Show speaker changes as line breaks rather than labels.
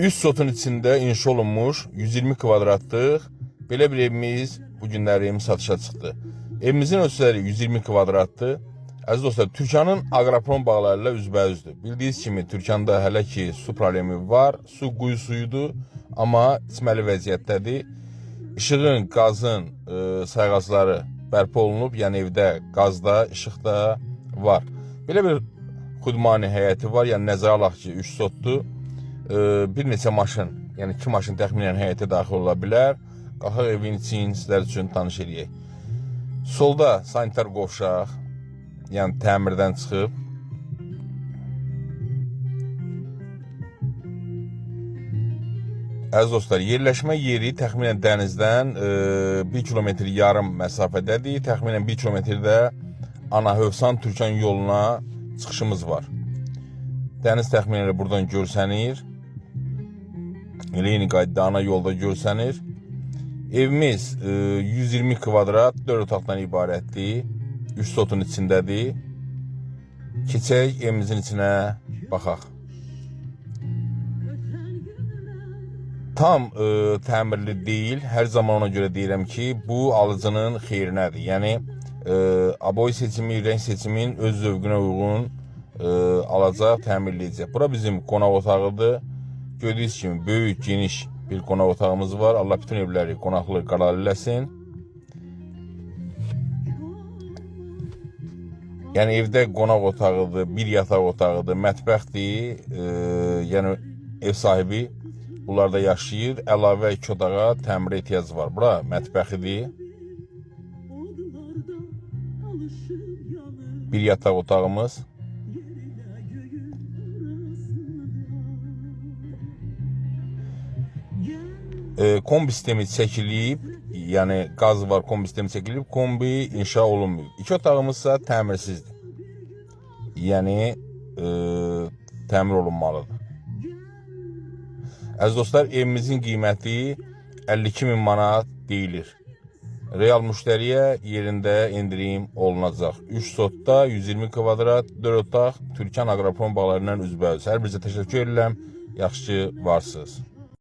Üst sotun içində inşa olunmuş 120 kvadratlıq belə bir evimiz bu günləri satışa çıxdı. Evimizin ölçüləri 120 kvadratdır. Əziz dostlar, Türkanın aqroprom bağları ilə üzbəyüzdür. Bildiyiniz kimi Türkanda hələ ki su problemi var. Su quyusuydu, amma içməli vəziyyətdədir. İşığın, qazın sayğacları bərpa olunub, yəni evdə qazda, işıqda var. Belə bir xudmani həyəti var, yəni nəzərə alaq ki, 3 sotdur. Bir neçə maşın, yəni 2 maşın təxminən həyətə daxil ola bilər. Qalxaq evin için sizlər üçün tanış edək. Solda sanitar qovşaq, yəni təmirdən çıxıb. Əziz dostlar, yerləşmə yeri təxminən dənizdən 1 kilometr yarım məsafədədir. Təxminən 1 kilometrdə Ana Hövsan Türkan yoluna çıxışımız var. Dəniz təxminən buradan görsənir. Eyni qaydada ana yolda görsənir. Evimiz 120 kvadrat 4 otaqdan ibarətdir. 3 sotun içindədir. Keçək evimizin içinə baxaq. Tam təmirli deyil. Hər zaman ona görə deyirəm ki, bu alıcının xeyrinədir. Yəni aboy seçimi, renk seçimin öz zövqünə uyğun alacaq, təmirləyəcək. Bura bizim qonaq otağıdır. Gördüyünüz kimi böyük, geniş bir qonaq otağımız var. Allah bütün evləri qonaqlı qarar eləsin. Yəni evdə qonaq otağıdır, bir yataq otağıdır, mətbəxdir. Yəni ev sahibi bunlarda yaşayır. Əlavə 2 otağa təmirə ehtiyac var. Bura mətbəxidir. Bir yataq otağımız. Kombi sistemi çəkilib, yəni qaz var, kombi sistemi çəkilib, kombi inşa olunmuyor. 2 otağımızsa təmirsizdir. Yəni təmir olunmalıdır. Əziz dostlar, evimizin qiyməti 52.000 manat deyilir. Real müştəriyə yerində indirim olunacaq. 3 sotda 120 kvadrat, 4 otaq Türkan aqroprom bağlarından üzbəyüz. Hər birinizə təşəkkür edirəm. Yaxşı ki varsınız.